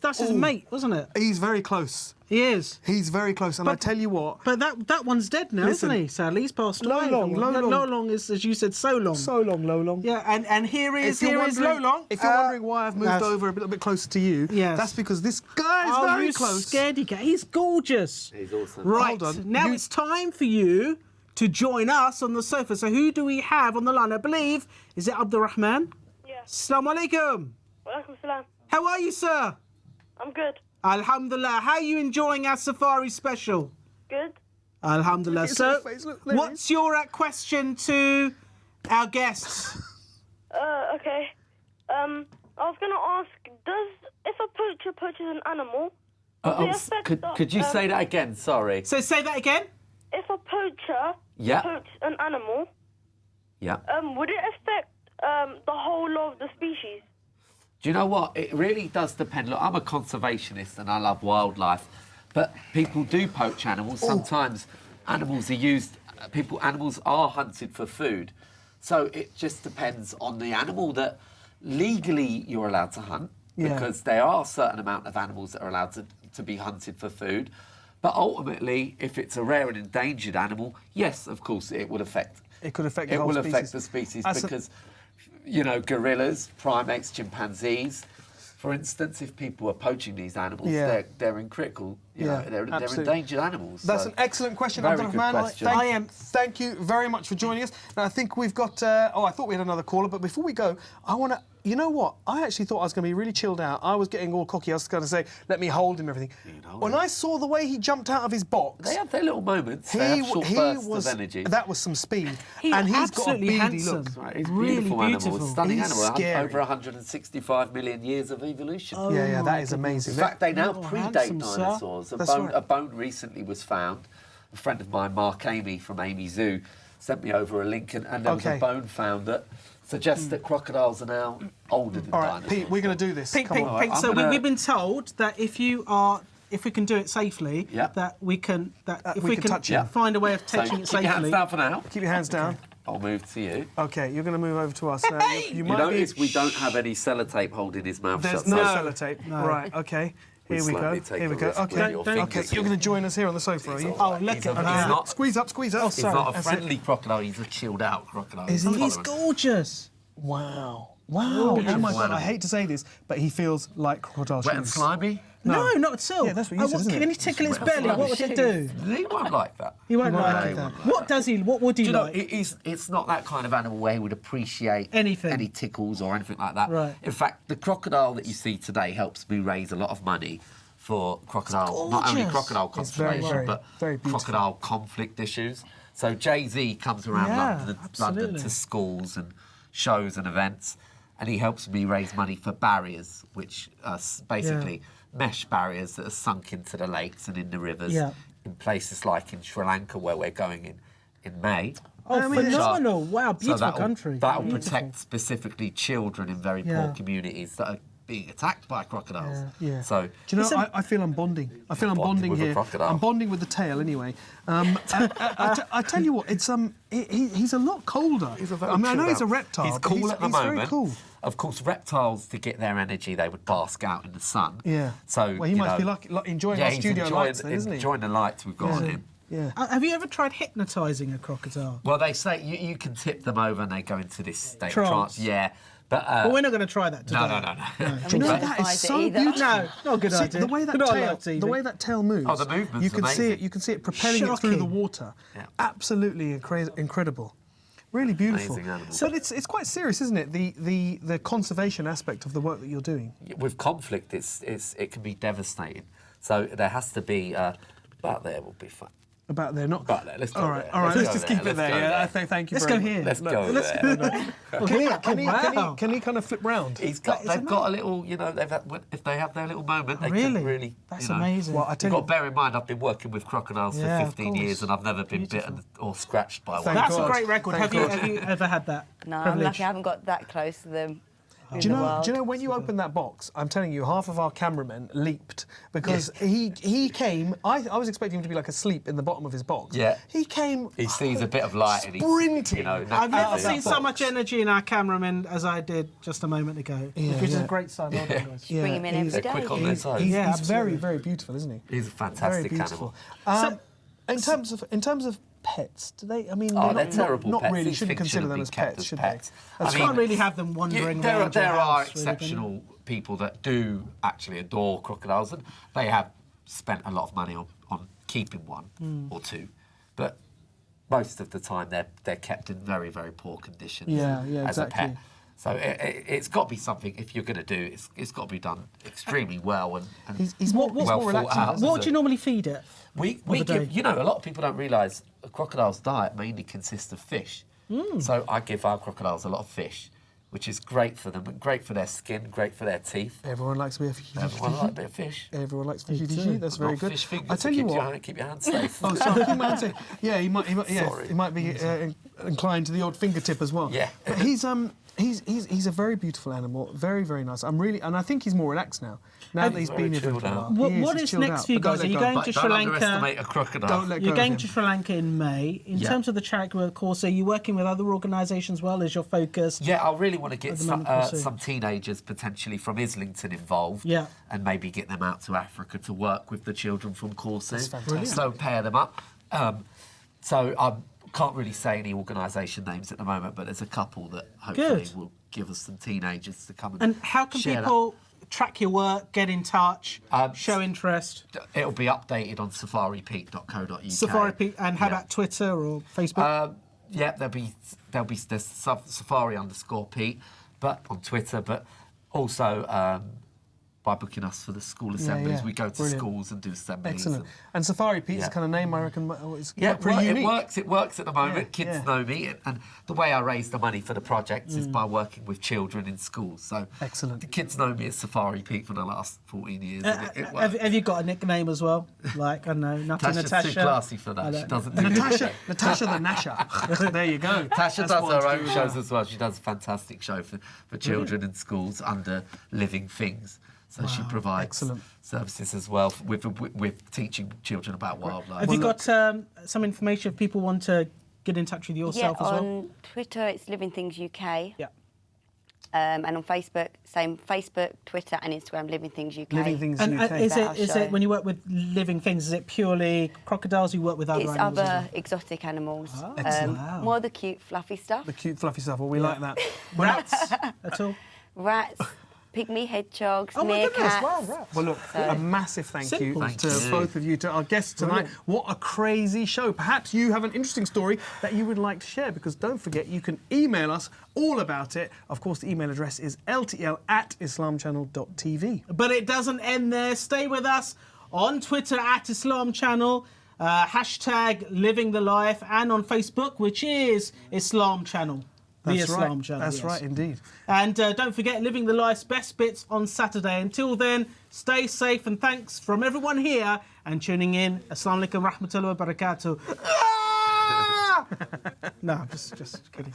That's his mate, wasn't it? He's very close. He is. He's very close, and I tell you what. But that one's dead now, isn't he? Sadly, he's passed away. Lolong is, as you said, so long. So long, Lolong. Yeah, and here is Lolong. If you're wondering why I've moved over a little bit closer to you, that's because this guy is very close. Scaredy cat. He's gorgeous. He's awesome. Right, hold on. now it's time for you to join us on the sofa. So who do we have on the line? I believe, is it Abdurrahman? Yeah. Assalamu alaikum. Walaikum salam. How are you, sir? I'm good. Alhamdulillah. How are you enjoying our safari special? Good. Alhamdulillah. So, what's your question to our guests? Okay. I was going to ask, if a poacher poaches an animal, could you say that again? Sorry. So say that again. If a poacher poaches an animal, would it affect the whole of the species? Do you know what? It really does depend. Look, I'm a conservationist and I love wildlife, but people do poach animals. Sometimes animals are used. Animals are hunted for food, so it just depends on the animal that legally you're allowed to hunt, because there are a certain amount of animals that are allowed to be hunted for food. But ultimately, if it's a rare and endangered animal, yes, of course, it will affect. It could affect the whole species. It will affect the species because, you know, gorillas, primates, chimpanzees, for instance, if people are poaching these animals, they're in critical. You know, they're endangered animals. That's an excellent question, Very good Abdurrahman. question. Thank you very much for joining us. Now, I think we've got... I thought we had another caller, but before we go, I want to... You know what? I actually thought I was going to be really chilled out. I was getting all cocky. I was going to say, let me hold him, everything. When I saw the way he jumped out of his box... They have their little moments. They have short bursts of energy. That was some speed. He's got a beady handsome. look. Right, he's a really beautiful animal. A stunning He's animal. scary. Over 165 million years of evolution. Yeah, that is amazing. In fact, they now predate handsome, dinosaurs. sir. A bone recently was found. A friend of mine, Mark Amy from Amy Zoo, sent me over a link, and there was a bone found that suggests that crocodiles are now older than dinosaurs. All right, Pete, we're going to do this. Pete, so we've been told that if we can do it safely, that we can touch it. find a way of touching it safely. Keep your hands down for now. Keep your hands down. I'll move to you. Okay, you're going to move over to us. You notice we don't have any sellotape holding his mouth shut. There's no sellotape. No. Right, okay. Here we go. Okay, you're going to join us here on the sofa, are you? Oh, look at that. Squeeze up. Oh, he's not a friendly crocodile, he's a chilled out crocodile. He's gorgeous. Wow. Oh my God, I hate to say this, but he feels like crocodile shoes. Wet and slimy? No, not at all. Yeah, that's what you said, isn't it? Can he tickle its belly? What would it do? He won't like that. He won't like that. What does he? What would he like? It's not that kind of animal where he would appreciate any tickles or anything like that. Right. In fact, the crocodile that you see today helps me raise a lot of money for crocodile, not only crocodile conservation, but crocodile conflict issues. So JayZ comes around London to schools and shows and events, and he helps me raise money for barriers, which are basically mesh barriers that are sunk into the lakes and in the rivers in places like in Sri Lanka, where we're going in May. Oh, phenomenal. Wow, beautiful country. That will protect specifically children in very poor communities that are being attacked by crocodiles. So, do you know, I feel I'm bonding. I feel I'm bonding here. I'm bonding with the tail anyway. I tell you what, it's he's a lot colder. I know he's a reptile. He's cool at the moment. Very cool. Of course, reptiles, to get their energy, they would bask out in the sun. Yeah. So he must be like enjoying our studio lights, then, isn't he? Enjoying the lights we've got on him. Yeah. Have you ever tried hypnotising a crocodile? Well, they say you can tip them over and they go into this state trance. of trance. Yeah. But we're not going to try that today. No. Do you know that is so beautiful? No, not a good idea. The way that tail moves. Oh, the movement's you can amazing. You can see it propelling it through the water. Yeah. Absolutely incredible. Really beautiful. Amazing animal. So it's quite serious, isn't it? The conservation aspect of the work that you're doing. With conflict, it can be devastating. So there has to be. But there will be fun. About there, not. But there, let's go all right, there. all right. Let's just there. keep it there. Yeah, thank you. Let's go here. Let's go there. Can he kind of flip round? They've got a little, if they have their little moment, they can really. That's amazing. Well, You've got to bear in mind, I've been working with crocodiles for 15 years and I've never been bitten or scratched by one. That's a great record. Have you ever had that? No, privilege? I'm lucky I haven't got that close to them. Do you know when you opened that box? I'm telling you, half of our cameramen leaped because he came. I was expecting him to be like asleep in the bottom of his box. Yeah. He came. He sees a bit of light sprinting. and he, you know, I've never seen so box. much energy in our cameraman as I did just a moment ago, which is a great sign. Well done, guys. Bring him in every They're day. quick on their toes. He's very, very beautiful, isn't he? He's a Very fantastic beautiful. animal. In terms of pets, do they? I mean, They're terrible not pets. really. These Shouldn't things consider shouldn't them be as kept pets, as should pets. they? You can't really have them wandering there around your are house, exceptional people that do actually adore crocodiles, and they have spent a lot of money on keeping one or two, but most of the time they're kept in very, very poor condition as a pet. So it's got to be something, if you're going to do, it's got to be done extremely well and He's more well relaxing. thought out. What do you normally feed it? We give, you know, a lot of people don't realise a crocodile's diet mainly consists of fish. So I give our crocodiles a lot of fish, which is great for them, and great for their skin, great for their teeth. Everyone likes a bit of fish. Everyone likes a bit of fish. Everyone likes fishy. That's very good. Fish fingers I tell to you keep what. keep your hands safe. Oh, sorry. Keep my hand safe. Yeah, he might Sorry. he might be inclined to the odd fingertip as well. Yeah. But he's a very beautiful animal. Very, very nice. And I think he's more relaxed now. Now that he's been here for a chilled while. out. What is next for you guys? Are you going to Sri Don't Lanka? underestimate a crocodile. Don't let go You're of going him. to Sri Lanka in May. In terms of the charity work course, are you working with other organisations well? Is your focus? Yeah, I really want to get At the moment, we'll see. some teenagers potentially from Islington involved, Yeah. and maybe get them out to Africa to work with the children from courses, fantastic. so pair them up. So I can't really say any organisation names at the moment, but there's a couple that hopefully Good. will give us some teenagers to come And how can share that. people track your work, get in touch, show interest? It'll be updated on safaripete.co.uk. Safari Pete, and how about Twitter or Facebook? Yeah, there's Safari_Pete, but on Twitter, but also by booking us for the school assemblies. We go to Brilliant. schools and do assemblies. Excellent. And Safari Pete's Yeah. kind of name, I reckon, is Yeah, pretty unique. it works at the moment. Yeah, Kids yeah. know me, and the way I raise the money for the projects is by working with children in schools. So Excellent. the kids know me as Safari Pete for the last 14 years. And it works. Have you got a nickname as well? Like, I don't know, Natasha. Tasha's too classy for that. She doesn't do Natasha the Nasha. There you go. Tasha That's does what her I'm own doing shows now. as well. She does a fantastic show for children in schools under Living Things. So she provides excellent. services as well with teaching children about wildlife. Have you got some information if people want to get in touch with yourself as well? On Twitter, it's Living Things UK. Yeah. And on Facebook, same Facebook, Twitter, and Instagram, Living Things UK. Living Things And UK. is Our it show. when you work with living things? Is it purely crocodiles? You work with other It's animals? as other well? exotic animals. Excellent. Wow. More the cute, fluffy stuff. The cute, fluffy stuff. Well, we like that. Rats at all? Rats, pygmy hedgehogs, Oh my goodness! meerkats. Wow, rats. Well, look, a massive thank you Simple. Thank to you. both of you, to our guests tonight. What a crazy show. Perhaps you have an interesting story that you would like to share, because don't forget, you can email us all about it. Of course, the email address is ltl@islamchannel.tv. But it doesn't end there. Stay with us on Twitter @Islam Channel, hashtag Living the Life, and on Facebook, which is Islam Channel. The That's Islam right. Channel. That's yes. right, indeed. And don't forget, Living the Life's best bits on Saturday. Until then, stay safe, and thanks from everyone here and tuning in. Assalamu alaikum rahmatullahi wa barakatuh. No, I'm just kidding.